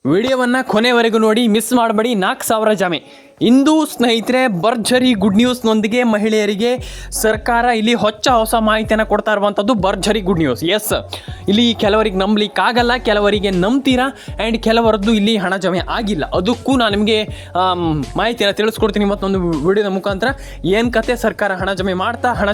ವಿಡಿಯೋವನ್ನು ಕೊನೆವರೆಗೂ ನೋಡಿ, ಮಿಸ್ ಮಾಡಬೇಡಿ. 4,000 ಜಾಮೆ ಇಂದು ಸ್ನೇಹಿತರೆ ಭರ್ಜರಿ ಗುಡ್ ನ್ಯೂಸ್ನೊಂದಿಗೆ ಮಹಿಳೆಯರಿಗೆ ಸರ್ಕಾರ ಇಲ್ಲಿ ಹೊಸ ಮಾಹಿತಿಯನ್ನು ಕೊಡ್ತಾ ಇರುವಂಥದ್ದು ಭರ್ಜರಿ ಗುಡ್ ನ್ಯೂಸ್. ಎಸ್, ಇಲ್ಲಿ ಕೆಲವರಿಗೆ ನಂಬಲಿಕ್ಕಾಗಲ್ಲ, ಕೆಲವರಿಗೆ ನಂಬ್ತೀರಾ ಆ್ಯಂಡ್ ಕೆಲವರದ್ದು ಇಲ್ಲಿ ಹಣ ಜಮೆ ಆಗಿಲ್ಲ. ಅದಕ್ಕೂ ನಾನು ನಿಮಗೆ ಮಾಹಿತಿಯನ್ನು ತಿಳಿಸ್ಕೊಡ್ತೀನಿ ಮತ್ತೊಂದು ವಿಡಿಯೋದ ಮುಖಾಂತರ. ಏನು ಕತೆ, ಸರ್ಕಾರ ಹಣ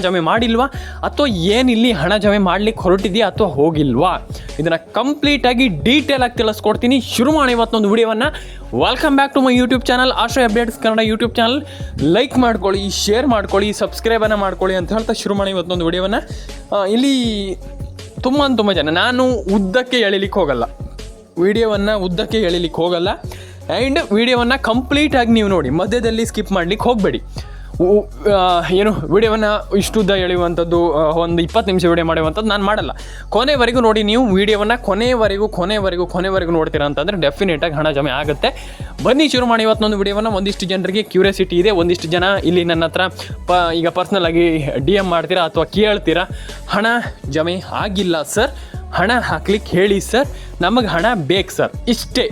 ಜಮೆ ಮಾಡಿಲ್ವಾ, ಅಥವಾ ಏನು ಇಲ್ಲಿ ಹಣ ಜಮೆ ಮಾಡ್ಲಿಕ್ಕೆ ಹೊರಟಿದೆಯಾ ಅಥವಾ ಹೋಗಿಲ್ವಾ, ಇದನ್ನು ಕಂಪ್ಲೀಟಾಗಿ ಡೀಟೇಲಾಗಿ ತಿಳಿಸ್ಕೊಡ್ತೀನಿ. ಶುರು ಮಾಡಿ ಇವತ್ತೊಂದು ವಿಡಿಯೋವನ್ನು. Welcome back to my YouTube channel Ashraya updates Kannada YouTube channel. Like ಮಾಡ್ಕೊಳ್ಳಿ, ಶೇರ್ ಮಾಡ್ಕೊಳ್ಳಿ, ಸಬ್ಸ್ಕ್ರೈಬನ್ನು ಮಾಡ್ಕೊಳ್ಳಿ ಅಂತ ಹೇಳ್ತಾ ಶುರು ಮಾಡಿ ಇವತ್ತೊಂದು ವಿಡಿಯೋವನ್ನು. ಇಲ್ಲಿ ತುಂಬ ಜನ, ನಾನು ಉದ್ದಕ್ಕೆ ಎಳಿಲಿಕ್ಕೆ ಹೋಗಲ್ಲ, ವಿಡಿಯೋವನ್ನು ಉದ್ದಕ್ಕೆ ಎಳಿಲಿಕ್ಕೆ ಹೋಗಲ್ಲ ಆ್ಯಂಡ್ ವಿಡಿಯೋವನ್ನು ಕಂಪ್ಲೀಟಾಗಿ ನೀವು ನೋಡಿ, ಮಧ್ಯದಲ್ಲಿ ಸ್ಕಿಪ್ ಮಾಡಲಿಕ್ಕೆ ಹೋಗಬೇಡಿ. ಏನು ವಿಡಿಯೋವನ್ನು ಇಷ್ಟುದ್ದ ಎಳೆಯುವಂಥದ್ದು, ಒಂದು 20 ನಿಮಿಷ ವಿಡಿಯೋ ಮಾಡುವಂಥದ್ದು ನಾನು ಮಾಡಲ್ಲ. ಕೊನೆವರೆಗೂ ನೋಡಿ. ನೀವು ವಿಡಿಯೋವನ್ನು ಕೊನೆವರೆಗೂ ನೋಡ್ತೀರಾ ಅಂತಂದರೆ ಡೆಫಿನೆಟಾಗಿ ಹಣ ಜಮೆ ಆಗುತ್ತೆ. ಬನ್ನಿ ಶುರು ಮಾಡಿ ಇವತ್ತೊಂದು ವಿಡಿಯೋವನ್ನು. ಒಂದಿಷ್ಟು ಜನರಿಗೆ ಕ್ಯೂರಿಯಾಸಿಟಿ ಇದೆ, ಒಂದಿಷ್ಟು ಜನ ಇಲ್ಲಿ ನನ್ನ ಹತ್ರ ಈಗ ಪರ್ಸ್ನಲಾಗಿ DM ಮಾಡ್ತೀರಾ ಅಥವಾ ಕೇಳ್ತೀರಾ, ಹಣ ಜಮೆ ಆಗಿಲ್ಲ ಸರ್, ಹಣ ಹಾಕ್ಲಿಕ್ಕೆ ಹೇಳಿ ಸರ್, ನಮಗೆ ಹಣ ಬೇಕು ಸರ್. ಇಷ್ಟೇ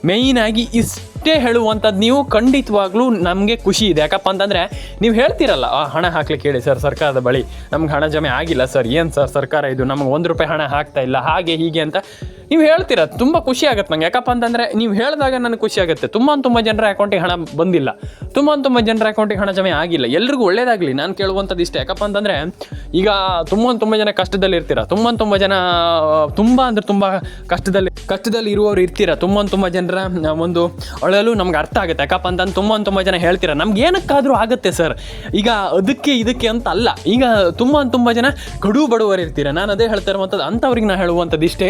ಮೇಯ್ನಾಗಿ, ಇಷ್ಟೇ ಹೇಳುವಂಥದ್ದು. ನೀವು ಖಂಡಿತವಾಗ್ಲೂ ನಮಗೆ ಖುಷಿ ಇದೆ. ಯಾಕಪ್ಪ ಅಂತಂದರೆ ನೀವು ಹೇಳ್ತೀರಲ್ಲ, ಹಣ ಹಾಕ್ಲಿಕ್ಕೆ ಹೇಳಿ ಸರ್ ಸರ್ಕಾರದ ಬಳಿ, ನಮ್ಗೆ ಹಣ ಜಮೆ ಆಗಿಲ್ಲ ಸರ್, ಏನು ಸರ್ ಸರ್ಕಾರ ಇದು ನಮಗೆ ₹1 ಹಣ ಹಾಕ್ತಾ ಇಲ್ಲ, ಹಾಗೆ ಹೀಗೆ ಅಂತ ನೀವು ಹೇಳ್ತೀರ. ತುಂಬ ಖುಷಿ ಆಗುತ್ತೆ ನಂಗೆ. ಯಾಕಪ್ಪ ಅಂತಂದರೆ ನೀವು ಹೇಳಿದಾಗ ನನಗೆ ಖುಷಿ ಆಗುತ್ತೆ. ತುಂಬ ಜನರ ಅಕೌಂಟಿಗೆ ಹಣ ಬಂದಿಲ್ಲ, ತುಂಬ ಜನರ ಅಕೌಂಟಿಗೆ ಹಣ ಜಮೆ ಆಗಿಲ್ಲ. ಎಲ್ರಿಗೂ ಒಳ್ಳೇದಾಗಲಿ. ನಾನು ಕೇಳುವಂಥದ್ದು ಇಷ್ಟೇ. ಯಾಕಪ್ಪ ಅಂತಂದರೆ ಈಗ ತುಂಬ ಜನ ಕಷ್ಟದಲ್ಲಿ ಇರ್ತೀರ, ತುಂಬ ಜನ ತುಂಬ ಕಷ್ಟದಲ್ಲಿ ಇರುವವರು ಇರ್ತೀರ. ತುಂಬ ಜನರ ಒಂದು ಅಳಲು ನಮ್ಗೆ ಅರ್ಥ ಆಗುತ್ತೆ. ಯಾಕಪ್ಪ ಅಂತಂದು ತುಂಬ ಜನ ಹೇಳ್ತೀರ, ನಮ್ಗೆ ಏನಕ್ಕಾದರೂ ಆಗುತ್ತೆ ಸರ್, ಈಗ ಇದಕ್ಕೆ ಅಂತ ಅಲ್ಲ. ಈಗ ತುಂಬ ಜನ ಕಡು ಬಡವರು ಇರ್ತೀರ. ನಾನು ಅದೇ ಹೇಳ್ತಾ ಇರುವಂಥದ್ದು, ಅಂಥವ್ರಿಗೆ ನಾನು ಹೇಳುವಂಥದ್ದು ಇಷ್ಟೇ,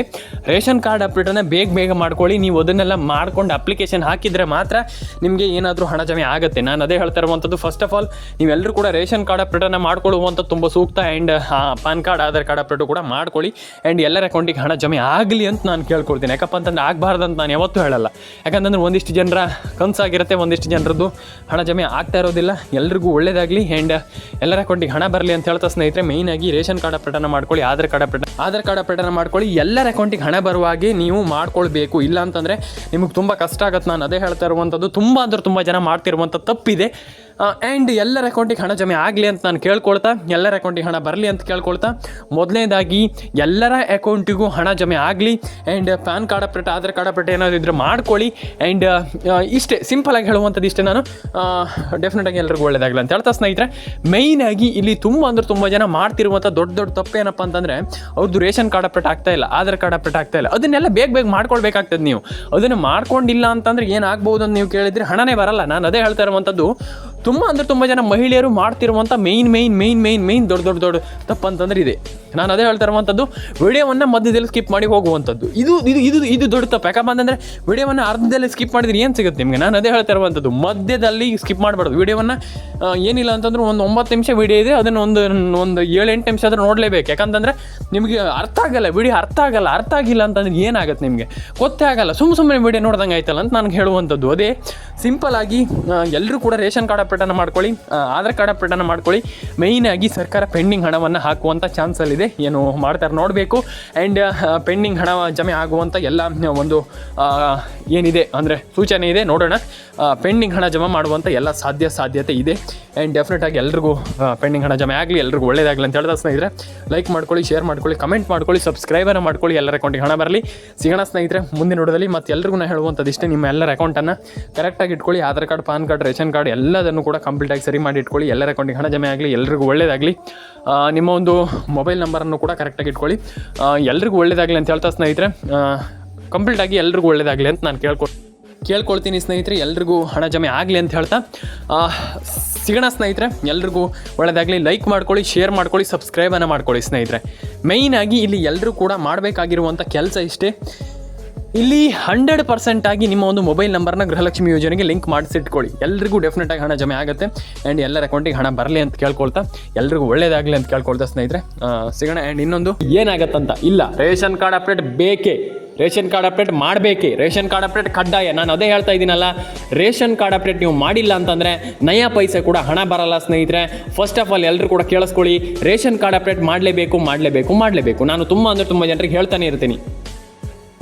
ರೇಷನ್ ಕಾರ್ಡ್ ಅಪ್ಡೇಟನ್ನು ಬೇಗ ಮಾಡ್ಕೊಳ್ಳಿ. ನೀವು ಅದನ್ನೆಲ್ಲ ಮಾಡ್ಕೊಂಡು ಅಪ್ಲಿಕೇಶನ್ ಹಾಕಿದರೆ ಮಾತ್ರ ನಿಮಗೆ ಏನಾದರೂ ಹಣ ಜಮೆ ಆಗುತ್ತೆ. ನಾನು ಅದೇ ಹೇಳ್ತಾ ಇರುವಂಥದ್ದು, ಫಸ್ಟ್ ಆಫ್ ಆಲ್ ನೀವೆಲ್ಲರೂ ಕೂಡ ರೇಷನ್ ಕಾರ್ಡ್ ಅಪ್ಡೇಟನ್ನು ಮಾಡ್ಕೊಳ್ಳುವಂಥದ್ದು ತುಂಬ ಸೂಕ್ತ. And PAN card, Aadhaar card update ಕೂಡ ಮಾಡ್ಕೊಳ್ಳಿ. ಆ್ಯಂಡ್ ಎಲ್ಲರ ಅಕೌಂಟಿಗೆ ಹಣ ಜಮೆ ಆಗಲಿ ಅಂತ ನಾನು ಕೇಳ್ಕೊಳ್ತೀನಿ. ಯಾಕಪ್ಪ ಅಂತಂದ್ರೆ ಆಗಬಾರ್ದು ಅಂತ ನಾನು ಯಾವತ್ತೂ ಹೇಳಲ್ಲ. ಯಾಕಂತಂದ್ರೆ ಒಂದಿಷ್ಟು ಜನರ ಕನಸಾಗಿರುತ್ತೆ, ಒಂದಿಷ್ಟು ಜನರದ್ದು ಹಣ ಜಮೆ ಆಗ್ತಾ ಇರೋದಿಲ್ಲ. ಎಲ್ರಿಗೂ ಒಳ್ಳೇದಾಗಲಿ ಆ್ಯಂಡ್ ಎಲ್ಲರ ಅಕೌಂಟಿಗೆ ಹಣ ಬರಲಿ ಅಂತ ಹೇಳ್ತಾ ಸ್ನೇಹಿತರೆ, ಮೇಯ್ನಾಗಿ ರೇಷನ್ ಕಾರ್ಡ್ ಅಪ್ಡೇಟನ್ನು ಮಾಡ್ಕೊಳ್ಳಿ, ಆಧಾರ್ ಕಾರ್ಡ್ ಅಪ್ಡೇಟನ್ನು ಮಾಡ್ಕೊಳ್ಳಿ. ಎಲ್ಲರ ಅಕೌಂಟಿಗೆ ಹಣ ಬರುವಾಗೆ ನೀವು ಮಾಡ್ಕೊಳ್ಬೇಕು. ಇಲ್ಲ ಅಂತಂದರೆ ನಿಮಗೆ ತುಂಬ ಕಷ್ಟ ಆಗುತ್ತೆ. ನಾನು ಅದೇ ಹೇಳ್ತಾ ಇರುವಂಥದ್ದು, ತುಂಬ ಜನ ಮಾಡ್ತಿರುವಂಥ ತಪ್ಪಿದೆ. ಆ್ಯಂಡ್ ಎಲ್ಲರ ಅಕೌಂಟಿಗೆ ಹಣ ಜಮೆ ಆಗಲಿ ಅಂತ ನಾನು ಕೇಳ್ಕೊಳ್ತಾ, ಎಲ್ಲರ ಅಕೌಂಟಿಗೆ ಹಣ ಬರಲಿ ಅಂತ ಕೇಳ್ಕೊಳ್ತಾ, ಮೊದಲನೇದಾಗಿ ಎಲ್ಲರ ಅಕೌಂಟಿಗೂ ಹಣ ಜಮೆ ಆಗಲಿ. And PAN card update, Aadhaar card update ಏನಾದರೂ ಇದ್ದರೆ ಮಾಡ್ಕೊಳ್ಳಿ. ಆ್ಯಂಡ್ ಇಷ್ಟೇ ಸಿಂಪಲಾಗಿ ಹೇಳುವಂಥದ್ದು ಇಷ್ಟೇ. ನಾನು ಡೆಫಿನೆಟಾಗಿ ಎಲ್ರಿಗೂ ಒಳ್ಳೇದಾಗಲಿ ಅಂತ ಹೇಳ್ತಾ ಸ್ನೇಹಿತರೆ, ಮೇಯ್ನಾಗಿ ಇಲ್ಲಿ ತುಂಬ ಜನ ಮಾಡ್ತಿರುವಂಥ ದೊಡ್ಡ ತಪ್ಪು ಏನಪ್ಪ ಅಂತಂದರೆ, ಅವ್ರದ್ದು ರೇಷನ್ ಕಾರ್ಡ್ ಅಪ್ಡೇಟ್ ಆಗ್ತಾಯಿಲ್ಲ, ಆಧಾರ್ ಕಾರ್ಡ್ ಅಪ್ಡೇಟ್ ಆಗ್ತಾಯಿಲ್ಲ. ಅದನ್ನೆಲ್ಲ ಬೇಗ ಮಾಡ್ಕೊಳ್ಬೇಕಾಗ್ತದೆ. ನೀವು ಅದನ್ನು ಮಾಡ್ಕೊಂಡಿಲ್ಲ ಅಂತಂದರೆ ಏನಾಗ್ಬೋದು ಅಂತ ನೀವು ಕೇಳಿದರೆ, ಹಣನೇ ಬರಲ್ಲ. ನಾನು ಅದೇ ಹೇಳ್ತಾ ಇರುವಂಥದ್ದು, ತುಂಬ ಜನ ಮಹಿಳೆಯರು ಮಾಡ್ತಿರುವಂಥ ಮೇಯ್ನ್ ದೊಡ್ಡ ತಪ್ಪು ಅಂತಂದ್ರೆ ಇದೆ. ನಾನು ಅದೇ ಹೇಳ್ತಾ ಇರುವಂಥದ್ದು, ವಿಡಿಯೋವನ್ನು ಮಧ್ಯದಲ್ಲಿ ಸ್ಕಿಪ್ ಮಾಡಿ ಹೋಗುವಂಥದ್ದು. ಇದು ದೊಡ್ಡ ತಪ್ಪು. ಯಾಕಪ್ಪ ಅಂತಂದರೆ ವಿಡಿಯೋವನ್ನು ಅರ್ಧದಲ್ಲಿ ಸ್ಕಿಪ್ ಮಾಡಿದ್ರೆ ಏನು ಸಿಗುತ್ತೆ ನಿಮಗೆ? ನಾನು ಅದೇ ಹೇಳ್ತಾ ಇರುವಂಥದ್ದು, ಮಧ್ಯದಲ್ಲಿ ಸ್ಕಿಪ್ ಮಾಡಬಾರ್ದು. ವಿಡಿಯೋವನ್ನು ಏನಿಲ್ಲ ಅಂತಂದ್ರೆ ಒಂದು 9 ನಿಮಿಷ ವಿಡಿಯೋ ಇದೆ, ಅದನ್ನು ಒಂದು 7-8 ನಿಮಿಷ ಆದರೂ ನೋಡಲೇಬೇಕು. ಯಾಕಂತಂದರೆ ನಿಮಗೆ ಅರ್ಥ ಆಗಲ್ಲ, ವಿಡಿಯೋ ಅರ್ಥ ಆಗಿಲ್ಲ ಅಂತಂದ್ರೆ ಏನಾಗುತ್ತೆ ನಿಮಗೆ ಗೊತ್ತೇ ಆಗಲ್ಲ. ಸುಮ್ಮನೆ ವಿಡಿಯೋ ನೋಡ್ದಂಗೆ ಆಯ್ತಲ್ಲ ಅಂತ ನನಗೆ ಹೇಳುವಂಥದ್ದು. ಅದೇ ಸಿಂಪಲಾಗಿ ಎಲ್ಲರೂ ಕೂಡ ರೇಷನ್ ಕಾರ್ಡ್ ಅಪ್ಡೇಟನ್ನು ಮಾಡ್ಕೊಳ್ಳಿ, ಆಧಾರ್ ಕಾರ್ಡ್ ಅಪ್ಡೇಟನ್ನು ಮಾಡ್ಕೊಳ್ಳಿ. ಮೇಯ್ನಾಗಿ ಸರ್ಕಾರ ಪೆಂಡಿಂಗ್ ಹಣವನ್ನು ಹಾಕುವಂಥ ಚಾನ್ಸಲ್ಲಿದೆ, ಏನು ಮಾಡ್ತಾರೆ ನೋಡಬೇಕು. ಆ್ಯಂಡ್ ಪೆಂಡಿಂಗ್ ಹಣ ಜಮೆ ಆಗುವಂಥ ಎಲ್ಲ ಒಂದು ಏನಿದೆ ಅಂದರೆ ಸೂಚನೆ ಇದೆ, ನೋಡೋಣ. ಪೆಂಡಿಂಗ್ ಹಣ ಜಮೆ ಮಾಡುವಂಥ ಎಲ್ಲ ಸಾಧ್ಯತೆ ಇದೆ. ಆ್ಯಂಡ್ ಡೆಫಿನೆಟಾಗಿ ಎಲ್ರಿಗೂ ಪೆಂಡಿಂಗ್ ಹಣ ಜಮೆ ಆಗಲಿ, ಎಲ್ರಿಗೂ ಒಳ್ಳೇದಾಗಲಿ ಅಂತ ಹೇಳ್ತಾ ಸ್ನೇಹಿತರೆ, ಲೈಕ್ ಮಾಡ್ಕೊಳ್ಳಿ, ಶೇರ್ ಮಾಡ್ಕೊಳ್ಳಿ, ಕಮೆಂಟ್ ಮಾಡ್ಕೊಳ್ಳಿ, ಸಬ್ಸ್ಕ್ರೈಬನ್ನು ಮಾಡ್ಕೊಳ್ಳಿ. ಎಲ್ಲರ ಅಕೌಂಟಿಗೆ ಹಣ ಬರಲಿ. ಸಿಗೋಣ ಸ್ನೇಹಿತರೆ ಮುಂದಿನ ನೋಡೋದಲ್ಲಿ. ಮತ್ತು ಎಲ್ರಿಗೂ ನಾನು ಹೇಳುವಂಥದ್ದು ಇಷ್ಟೇ, ನಿಮ್ಮ ಎಲ್ಲರ ಅಕೌಂಟನ್ನು ಕರೆಕ್ಟಾಗಿ ಇಟ್ಕೊಳ್ಳಿ. Aadhaar card, PAN card, ration card ಎಲ್ಲದನ್ನು ಕೂಡ ಕಂಪ್ಲೀಟಾಗಿ ಸರಿ ಮಾಡಿ ಇಟ್ಕೊಳ್ಳಿ. ಎಲ್ಲರ ಅಕೌಂಟಿಗೆ ಹಣ ಜಮೆ ಆಗಲಿ, ಎಲ್ರಿಗೂ ಒಳ್ಳೇದಾಗಲಿ. ನಿಮ್ಮ ಒಂದು ಮೊಬೈಲ್ ನಂಬರನ್ನು ಕೂಡ ಕರೆಕ್ಟಾಗಿ ಇಟ್ಕೊಳ್ಳಿ. ಎಲ್ರಿಗೂ ಒಳ್ಳೇದಾಗಲಿ ಅಂತ ಹೇಳ್ತಾ ಸ್ನೇಹಿತರೆ, ಕಂಪ್ಲೀಟಾಗಿ ಎಲ್ರಿಗೂ ಒಳ್ಳೇದಾಗಲಿ ಅಂತ ನಾನು ಕೇಳ್ಕೊಳ್ತೀನಿ ಸ್ನೇಹಿತರೆ. ಎಲ್ರಿಗೂ ಹಣ ಜಮೆ ಆಗಲಿ ಅಂತ ಹೇಳ್ತಾ ಸಿಗೋಣ ಸ್ನೇಹಿತರೆ. ಎಲ್ರಿಗೂ ಒಳ್ಳೆಯದಾಗಲಿ. ಲೈಕ್ ಮಾಡ್ಕೊಳ್ಳಿ, ಶೇರ್ ಮಾಡ್ಕೊಳ್ಳಿ, ಸಬ್ಸ್ಕ್ರೈಬನ್ನು ಮಾಡ್ಕೊಳ್ಳಿ ಸ್ನೇಹಿತರೆ. ಮೇಯ್ನಾಗಿ ಇಲ್ಲಿ ಎಲ್ಲರೂ ಕೂಡ ಮಾಡಬೇಕಾಗಿರುವಂಥ ಕೆಲಸ ಇಷ್ಟೇ. ಇಲ್ಲಿ 100% ಆಗಿ ನಿಮ್ಮ ಒಂದು ಮೊಬೈಲ್ ನಂಬರ್ನ ಗೃಹಲಕ್ಷ್ಮಿ ಯೋಜನೆಗೆ ಲಿಂಕ್ ಮಾಡಿಸಿಟ್ಕೊಳ್ಳಿ. ಎಲ್ರಿಗೂ ಡೆಫಿನೆಟಾಗಿ ಹಣ ಜಮೆ ಆಗುತ್ತೆ. ಆ್ಯಂಡ್ ಎಲ್ಲರ ಅಕೌಂಟಿಗೆ ಹಣ ಬರಲಿ ಅಂತ ಕೇಳ್ಕೊಳ್ತಾ, ಎಲ್ರಿಗೂ ಒಳ್ಳೇದಾಗಲಿ ಅಂತ ಕೇಳ್ಕೊಳ್ತಾ ಸ್ನೇಹಿತರೆ ಸಿಗೋಣ. ಆ್ಯಂಡ್ ಇನ್ನೊಂದು ಏನಾಗತ್ತಂತ ಇಲ್ಲ, ರೇಷನ್ ಕಾರ್ಡ್ ಅಪ್ಡೇಟ್ ಬೇಕೇ, ರೇಷನ್ ಕಾರ್ಡ್ ಅಪ್ಡೇಟ್ ಮಾಡಬೇಕೇ, ರೇಷನ್ ಕಾರ್ಡ್ ಅಪ್ಡೇಟ್ ಕಡ್ಡಾಯ. ನಾನು ಅದೇ ಹೇಳ್ತಾ ಇದ್ದೀನಲ್ಲ, ರೇಷನ್ ಕಾರ್ಡ್ ಅಪ್ಡೇಟ್ ನೀವು ಮಾಡಿಲ್ಲ ಅಂತಂದರೆ ನಯ ಪೈಸೆ ಕೂಡ ಹಣ ಬರಲ್ಲ ಸ್ನೇಹಿತರೆ. ಫಸ್ಟ್ ಆಫ್ ಆಲ್ ಎಲ್ಲರೂ ಕೂಡ ಕೇಳಿಸ್ಕೊಳ್ಳಿ, ರೇಷನ್ ಕಾರ್ಡ್ ಅಪ್ಡೇಟ್ ಮಾಡಲೇಬೇಕು. ನಾನು ತುಂಬ ಜನರಿಗೆ ಹೇಳ್ತಾನೆ ಇರ್ತೀನಿ.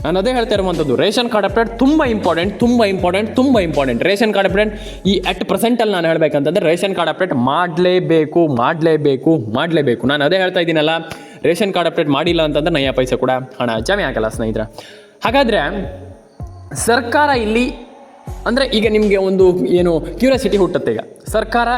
ನಾನು ಅದೇ ಹೇಳ್ತಾ ಇರುವಂಥದ್ದು, ರೇಷನ್ ಕಾರ್ಡ್ ಅಪ್ಡೇಟ್ ತುಂಬ ಇಂಪಾರ್ಟೆಂಟ್. ರೇಷನ್ ಕಾರ್ಡ್ ಅಪ್ಡೇಟ್ ಈ ಅಟ್ ಪ್ರೆಸೆಂಟಲ್ಲಿ ನಾನು ಹೇಳಬೇಕಂತಂದರೆ ರೇಷನ್ ಕಾರ್ಡ್ ಅಪ್ಡೇಟ್ ಮಾಡಲೇಬೇಕು. ನಾನು ಅದೇ ಹೇಳ್ತಾ ಇದ್ದೀನಲ್ಲ, ರೇಷನ್ ಕಾರ್ಡ್ ಅಪ್ಡೇಟ್ ಮಾಡಿಲ್ಲ ಅಂತಂದ್ರೆ ನಯ ಪೈಸೆ ಕೂಡ ಹಣ ಜಮೆ ಆಗಲ್ಲ ಸ್ನೇಹಿತರೆ. ಹಾಗಾದರೆ ಸರ್ಕಾರ ಇಲ್ಲಿ ಅಂದರೆ ಈಗ ನಿಮಗೆ ಒಂದು ಏನು ಕ್ಯೂರಿಯಾಸಿಟಿ ಹುಟ್ಟುತ್ತೆ, ಈಗ ಸರ್ಕಾರ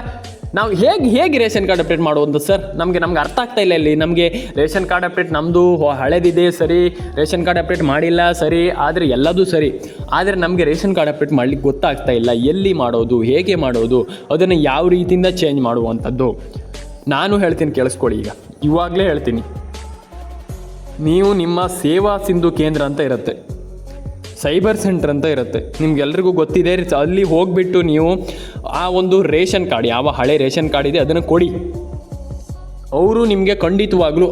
ನಾವು ಹೇಗೆ ರೇಷನ್ ಕಾರ್ಡ್ ಅಪ್ಡೇಟ್ ಮಾಡುವುದು ಸರ್, ನಮಗೆ ಅರ್ಥ ಆಗ್ತಾ ಇಲ್ಲ. ಇಲ್ಲಿ ನಮಗೆ ರೇಷನ್ ಕಾರ್ಡ್ ಅಪ್ಡೇಟ್ ನಮ್ಮದು ಹಳೆದಿದೆ ಸರಿ, ರೇಷನ್ ಕಾರ್ಡ್ ಅಪ್ಡೇಟ್ ಮಾಡಿಲ್ಲ ಸರಿ, ಆದರೆ ಎಲ್ಲದೂ ಸರಿ, ಆದರೆ ನಮಗೆ ರೇಷನ್ ಕಾರ್ಡ್ ಅಪ್ಡೇಟ್ ಮಾಡಲಿಕ್ಕೆ ಗೊತ್ತಾಗ್ತಾ ಇಲ್ಲ. ಎಲ್ಲಿ ಮಾಡೋದು, ಹೇಗೆ ಮಾಡೋದು, ಅದನ್ನು ಯಾವ ರೀತಿಯಿಂದ ಚೇಂಜ್ ಮಾಡುವಂಥದ್ದು ನಾನು ಹೇಳ್ತೀನಿ, ಕೇಳಿಸ್ಕೊಳ್ಳಿ. ಇವಾಗಲೇ ಹೇಳ್ತೀನಿ, ನೀವು ನಿಮ್ಮ ಸೇವಾ ಸಿಂಧು ಕೇಂದ್ರ ಅಂತ ಇರುತ್ತೆ, ಸೈಬರ್ ಸೆಂಟರ್ ಅಂತ ಇರುತ್ತೆ, ನಿಮ್ಗೆಲ್ರಿಗೂ ಗೊತ್ತಿದೆ. ಅಲ್ಲಿ ಹೋಗಿಬಿಟ್ಟು ನೀವು ಆ ಒಂದು ರೇಷನ್ ಕಾರ್ಡ್, ಯಾವ ಹಳೆ ರೇಷನ್ ಕಾರ್ಡ್ ಇದೆ ಅದನ್ನು ಕೊಡಿ. ಅವರು ನಿಮಗೆ ಖಂಡಿತವಾಗ್ಲೂ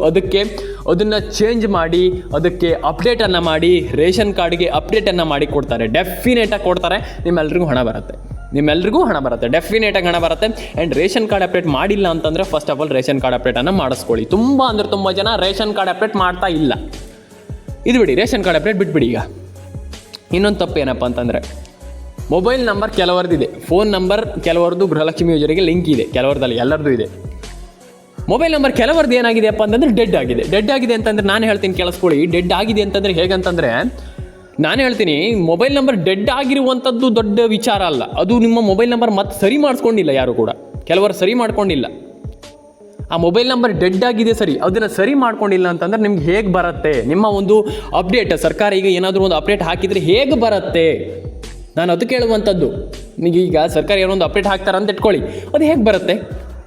ಅದನ್ನು ಚೇಂಜ್ ಮಾಡಿ, ಅದಕ್ಕೆ ಅಪ್ಡೇಟನ್ನು ಮಾಡಿ, ರೇಷನ್ ಕಾರ್ಡ್ಗೆ ಅಪ್ಡೇಟನ್ನು ಮಾಡಿ ಕೊಡ್ತಾರೆ. ಡೆಫಿನೇಟಾಗಿ ಕೊಡ್ತಾರೆ. ನಿಮ್ಮೆಲ್ರಿಗೂ ಹಣ ಬರುತ್ತೆ, ಡೆಫಿನೇಟಾಗಿ ಹಣ ಬರುತ್ತೆ. ಆ್ಯಂಡ್ ರೇಷನ್ ಕಾರ್ಡ್ ಅಪ್ಡೇಟ್ ಮಾಡಿಲ್ಲ ಅಂತಂದರೆ first of all ration card ಅಪ್ಡೇಟನ್ನು ಮಾಡಿಸ್ಕೊಳ್ಳಿ. ತುಂಬ ಜನ ರೇಷನ್ ಕಾರ್ಡ್ ಅಪ್ಡೇಟ್ ಮಾಡ್ತಾ ಇಲ್ಲ. ಇದು ಬಿಡಿ, ರೇಷನ್ ಕಾರ್ಡ್ ಅಪ್ಡೇಟ್ ಬಿಟ್ಬಿಡಿ. ಈಗ ಇನ್ನೊಂದು ತಪ್ಪು ಏನಪ್ಪ ಅಂತಂದರೆ, ಮೊಬೈಲ್ ನಂಬರ್ ಕೆಲವರದಿದೆ, ಫೋನ್ ನಂಬರ್ ಕೆಲವರದು ಗೃಹಲಕ್ಷ್ಮಿ ಯೋಜನೆಗೆ ಲಿಂಕ್ ಇದೆ, ಕೆಲವರದಲ್ಲಿ ಎಲ್ಲರದು ಇದೆ. ಮೊಬೈಲ್ ನಂಬರ್ ಕೆಲವರದ್ದು ಏನಾಗಿದೆಯಪ್ಪ ಅಂತಂದರೆ ಡೆಡ್ ಆಗಿದೆ ಅಂತಂದರೆ ನಾನು ಹೇಳ್ತೀನಿ ಕೇಳಿಸ್ಕೊಳ್ಳಿ. ಡೆಡ್ ಆಗಿದೆ ಅಂತಂದರೆ ಹೇಗಂತಂದರೆ, ನಾನು ಹೇಳ್ತೀನಿ, ಮೊಬೈಲ್ ನಂಬರ್ ಡೆಡ್ ಆಗಿರುವಂಥದ್ದು ದೊಡ್ಡ ವಿಚಾರ ಅಲ್ಲ. ಅದು ನಿಮ್ಮ ಮೊಬೈಲ್ ನಂಬರ್ ಮತ್ತೆ ಸರಿ ಮಾಡಿಸ್ಕೊಂಡಿಲ್ಲ, ಯಾರು ಕೂಡ ಕೆಲವರು ಸರಿ ಮಾಡ್ಕೊಂಡಿಲ್ಲ. ಆ ಮೊಬೈಲ್ ನಂಬರ್ ಡೆಡ್ ಆಗಿದೆ ಸರಿ, ಅದನ್ನು ಸರಿ ಮಾಡ್ಕೊಂಡಿಲ್ಲ ಅಂತಂದ್ರೆ ನಿಮ್ಗೆ ಹೇಗೆ ಬರುತ್ತೆ ನಿಮ್ಮ ಒಂದು ಅಪ್ಡೇಟ್? ಸರ್ಕಾರ ಈಗ ಏನಾದರೂ ಒಂದು ಅಪ್ಡೇಟ್ ಹಾಕಿದರೆ ಹೇಗೆ ಬರುತ್ತೆ? ನಾನು ಅದು ಕೇಳುವಂಥದ್ದು. ಈಗ ಸರ್ಕಾರ ಏನೋ ಒಂದು ಅಪ್ಡೇಟ್ ಹಾಕ್ತಾರೆ ಅಂತ ಇಟ್ಕೊಳ್ಳಿ, ಅದು ಹೇಗೆ ಬರುತ್ತೆ?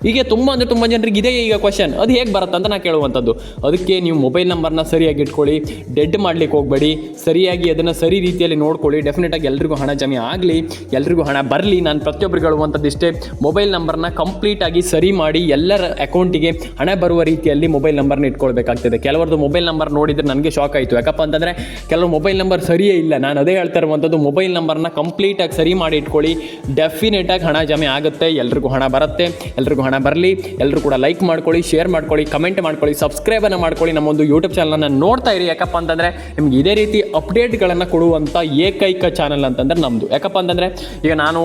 ಹೀಗೆ ತುಂಬ ಜನರಿಗೆ ಇದೇ ಈಗ ಕ್ವಶನ್, ಅದು ಹೇಗೆ ಬರುತ್ತೆ ಅಂತ ನಾನು ಕೇಳುವಂಥದ್ದು. ಅದಕ್ಕೆ ನೀವು ಮೊಬೈಲ್ ನಂಬರ್ನ ಸರಿಯಾಗಿ ಇಟ್ಕೊಳ್ಳಿ, ಡೆಡ್ ಮಾಡಲಿಕ್ಕೆ ಹೋಗಬೇಡಿ, ಸರಿಯಾಗಿ ಅದನ್ನು ಸರಿ ರೀತಿಯಲ್ಲಿ ನೋಡ್ಕೊಳ್ಳಿ. ಡೆಫಿನೆಟಾಗಿ ಎಲ್ರಿಗೂ ಹಣ ಜಮೆ ಆಗಲಿ, ಎಲ್ರಿಗೂ ಹಣ ಬರಲಿ. ನಾನು ಪ್ರತಿಯೊಬ್ಬರಿಗೆ ಹೇಳುವಂಥದ್ದು ಇಷ್ಟೇ, ಮೊಬೈಲ್ ನಂಬರ್ನ ಕಂಪ್ಲೀಟಾಗಿ ಸರಿ ಮಾಡಿ ಎಲ್ಲರ ಅಕೌಂಟಿಗೆ ಹಣ ಬರುವ ರೀತಿಯಲ್ಲಿ ಮೊಬೈಲ್ ನಂಬರ್ನ ಇಟ್ಕೊಳ್ಬೇಕಾಗ್ತದೆ. ಕೆಲವರದ್ದು ಮೊಬೈಲ್ ನಂಬರ್ ನೋಡಿದರೆ ನನಗೆ ಶಾಕ್ ಆಯಿತು. ಯಾಕಪ್ಪ ಅಂತಂದರೆ ಕೆಲವರು ಮೊಬೈಲ್ ನಂಬರ್ ಸರಿಯೇ ಇಲ್ಲ. ನಾನು ಅದೇ ಹೇಳ್ತಾ ಇರುವಂಥದ್ದು, ಮೊಬೈಲ್ ನಂಬರ್ನ ಕಂಪ್ಲೀಟಾಗಿ ಸರಿ ಮಾಡಿ ಇಟ್ಕೊಳ್ಳಿ. ಡೆಫಿನೆಟಾಗಿ ಹಣ ಜಮೆ ಆಗುತ್ತೆ, ಎಲ್ರಿಗೂ ಹಣ ಬರುತ್ತೆ, ಎಲ್ರಿಗೂ ಹಣ ಬರಲಿ. ಎಲ್ಲರೂ ಕೂಡ ಲೈಕ್ ಮಾಡ್ಕೊಳ್ಳಿ, ಶೇರ್ ಮಾಡ್ಕೊಳ್ಳಿ, ಕಮೆಂಟ್ ಮಾಡ್ಕೊಳ್ಳಿ, ಸಬ್ಸ್ಕ್ರೈಬನ್ನು ಮಾಡ್ಕೊಳ್ಳಿ. ನಮ್ಮೊಂದು ಯೂಟ್ಯೂಬ್ ಚಾನಲನ್ನು ನೋಡ್ತಾ ಇರಿ. ಯಾಕಪ್ಪ ಅಂತಂದರೆ ನಿಮ್ಗೆ ಇದೇ ರೀತಿ ಅಪ್ಡೇಟ್ಗಳನ್ನು ಕೊಡುವಂಥ ಏಕೈಕ ಚಾನಲ್ ಅಂತಂದರೆ ನಮ್ಮದು. ಯಾಕಪ್ಪ ಅಂತಂದರೆ ಈಗ ನಾನು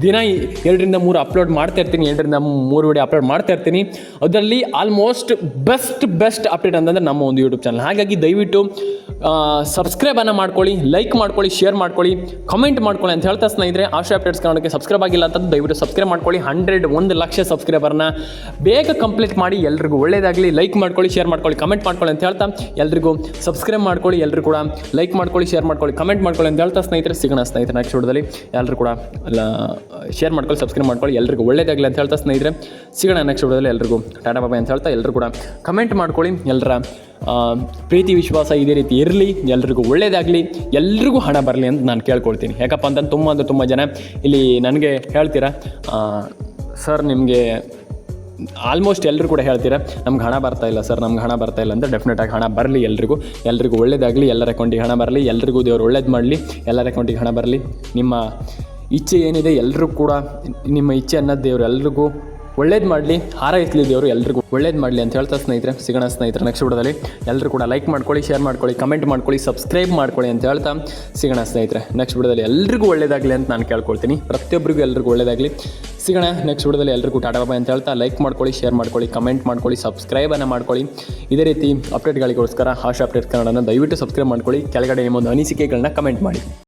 ದಿನ 2 ರಿಂದ 3 ಅಪ್ಲೋಡ್ ಮಾಡ್ತಾ ಇರ್ತೀನಿ, 2 ರಿಂದ 3 ವಿಡಿಯೋ ಅಪ್ಲೋಡ್ ಮಾಡ್ತಾ ಇರ್ತೀನಿ. ಅದರಲ್ಲಿ ಆಲ್ಮೋಸ್ಟ್ ಬೆಸ್ಟ್ ಅಪ್ಡೇಟ್ ಅಂತಂದರೆ ನಮ್ಮ ಒಂದು ಯೂಟ್ಯೂಬ್ ಚಾನಲ್. ಹಾಗಾಗಿ ದಯವಿಟ್ಟು ಸಬ್ಸ್ಕ್ರೈಬನ್ನು ಮಾಡ್ಕೊಳ್ಳಿ, ಲೈಕ್ ಮಾಡ್ಕೊಳ್ಳಿ, ಶೇರ್ ಮಾಡ್ಕೊಳ್ಳಿ, ಕಮೆಂಟ್ ಮಾಡ್ಕೊಳ್ಳಿ ಅಂತ ಹೇಳ್ತಾ ಸ್ನೇಹಿತರೆ, ಆಶ್ರಯ ಅಪ್ಡೇಟ್ಸ್ ಕನ್ನಡಕ್ಕೆ ಸಬ್ಸ್ಕ್ರೈಬ್ ಆಗಿಲ್ಲ ಅಂತಂದು ದಯವಿಟ್ಟು ಸಬ್ಸ್ಕ್ರೈಬ್ ಮಾಡ್ಕೊಳ್ಳಿ. 1 ಲಕ್ಷ ಸಬ್ಸ್ಕ್ರೈಬರ್ನ ಬೇಗ ಕಂಪ್ಲೀಟ್ ಮಾಡಿ. ಎಲ್ರಿಗೂ ಒಳ್ಳೆಯದಾಗಲಿ. ಲೈಕ್ ಮಾಡ್ಕೊಳ್ಳಿ, ಶೇರ್ ಮಾಡ್ಕೊಳ್ಳಿ, ಕಮೆಂಟ್ ಮಾಡ್ಕೊಳ್ಳಿ ಅಂತ ಹೇಳ್ತಾ ಎಲ್ರಿಗೂ ಸಬ್ಸ್ಕ್ರೈಬ್ ಮಾಡ್ಕೊಳ್ಳಿ. ಎಲ್ಲರೂ ಕೂಡ ಲೈಕ್ ಮಾಡ್ಕೊಳ್ಳಿ, ಶೇರ್ ಮಾಡ್ಕೊಳ್ಳಿ, ಕಮೆಂಟ್ ಮಾಡ್ಕೊಳ್ಳಿ ಅಂತ ಹೇಳ್ತಾ ಸ್ನೇಹಿತರೆ, ಸಿಗೋಣ ಸ್ನೇಹಿತರೆ ನೆಕ್ಸ್ಟ್ ವಿಡಿಯೋದಲ್ಲಿ. ಎಲ್ಲರೂ ಕೂಡ ಶೇರ್ ಮಾಡ್ಕೊಳ್ಳಿ, ಸಬ್ಸ್ಕ್ರೈಬ್ ಮಾಡ್ಕೊಳ್ಳಿ. ಎಲ್ರಿಗೂ ಒಳ್ಳೆಯದಾಗಲಿ ಅಂತ ಹೇಳ್ತಾ ಸ್ನೇಹಿತರೆ, ಸಿಗೋಣ ನೆಕ್ಸ್ಟ್ ವಿಡಿಯೋದಲ್ಲಿ. ಎಲ್ರಿಗೂ ಟಾಟಾ ಬಾಬಾ ಅಂತ ಹೇಳ್ತಾ ಎಲ್ಲರೂ ಕೂಡ ಕಮೆಂಟ್ ಮಾಡ್ಕೊಳ್ಳಿ. ಎಲ್ಲರ ಪ್ರೀತಿ ವಿಶ್ವಾಸ ಇದೇ ರೀತಿ ಇರಲಿ, ಎಲ್ರಿಗೂ ಒಳ್ಳೆಯದಾಗಲಿ, ಎಲ್ರಿಗೂ ಹಣ ಬರಲಿ ಅಂತ ನಾನು ಕೇಳ್ಕೊಳ್ತೀನಿ. ಯಾಕಪ್ಪ ಅಂತಂದ್ರೆ ತುಂಬ ಜನ ಇಲ್ಲಿ ನನಗೆ ಹೇಳ್ತೀರಾ, ಸರ್ ನಿಮಗೆ ಆಲ್ಮೋಸ್ಟ್ ಎಲ್ಲರೂ ಕೂಡ ಹೇಳ್ತೀರಾ ನಮ್ಗೆ ಹಣ ಬರ್ತಾ ಇಲ್ಲ ಸರ್, ನಮ್ಗೆ ಹಣ ಬರ್ತಾ ಇಲ್ಲ ಅಂತ. ಡೆಫಿನೆಟಾಗಿ ಹಣ ಬರಲಿ, ಎಲ್ರಿಗೂ ಒಳ್ಳೆಯದಾಗಲಿ, ಎಲ್ಲರ ಅಕೌಂಟಿಗೆ ಹಣ ಬರಲಿ, ಎಲ್ರಿಗೂ ದೇವರು ಒಳ್ಳೇದು ಮಾಡಲಿ, ಎಲ್ಲರ ಅಕೌಂಟಿಗೆ ಹಣ ಬರಲಿ. ನಿಮ್ಮ ಇಚ್ಛೆ ಏನಿದೆ ಎಲ್ಲರೂ ಕೂಡ ನಿಮ್ಮ ಇಚ್ಛೆ ಅನ್ನೋದು ದೇವರು ಎಲ್ರಿಗೂ ಒಳ್ಳೇದು ಮಾಡಲಿ, ಹಾರೈಸಲಿ ದೇವರು ಎಲ್ರಿಗೂ ಒಳ್ಳೇದು ಮಾಡಲಿ ಅಂತ ಹೇಳ್ತಾ ಸ್ನೇಹಿತರೆ, ಸಿಗೋಣ ಸ್ನೇಹಿತರೆ ನೆಕ್ಸ್ಟ್ ವಿಡಿಯೋದಲ್ಲಿ. ಎಲ್ಲರೂ ಕೂಡ ಲೈಕ್ ಮಾಡ್ಕೊಳ್ಳಿ, ಶೇರ್ ಮಾಡ್ಕೊಳ್ಳಿ, ಕಮೆಂಟ್ ಮಾಡ್ಕೊಳ್ಳಿ, ಸಬ್ಸ್ಕ್ರೈಬ್ ಮಾಡ್ಕೊಳ್ಳಿ ಅಂತ ಹೇಳ್ತಾ ಸಿಗೋಣ ಸ್ನೇಹಿತರೆ ನೆಕ್ಸ್ಟ್ ವಿಡಿಯೋದಲ್ಲಿ. ಎಲ್ರಿಗೂ ಒಳ್ಳೇದಾಗಲಿ ಅಂತ ನಾನು ಕೇಳ್ಕೊಳ್ತೀನಿ, ಪ್ರತಿಯೊಬ್ಬರಿಗೂ ಎಲ್ರಿಗೂ ಒಳ್ಳೇದಾಗಲಿ. ಸಿಗೋಣ ನೆಕ್ಸ್ಟ್ ವಿಡಿಯೋದಲ್ಲಿ. ಎಲ್ರಿಗೂ ಟಾಟಾ ಬಾಬಾ ಅಂತ ಹೇಳ್ತಾ ಲೈಕ್ ಮಾಡ್ಕೊಳ್ಳಿ, ಶೇರ್ ಮಾಡ್ಕೊಳ್ಳಿ, ಕಮೆಂಟ್ ಮಾಡ್ಕೊಳ್ಳಿ, ಸಬ್ಸ್ಕ್ರೈಬನ್ನು ಮಾಡ್ಕೊಳ್ಳಿ. ಇದೇ ರೀತಿ ಅಪ್ಡೇಟ್ಗಳಿಗೋಸ್ಕರ ಆಶಾ ಅಪ್ಡೇಟ್ ಕನ್ನಡನ ದಯವಿಟ್ಟು ಸಬ್ಸ್ಕ್ರೈಬ್ ಮಾಡ್ಕೊಳ್ಳಿ. ಕೆಳಗಡೆ ನಿಮ್ಮೊಂದು ಅನಿಸಿಕೆಗಳನ್ನ ಕಮೆಂಟ್ ಮಾಡಿ.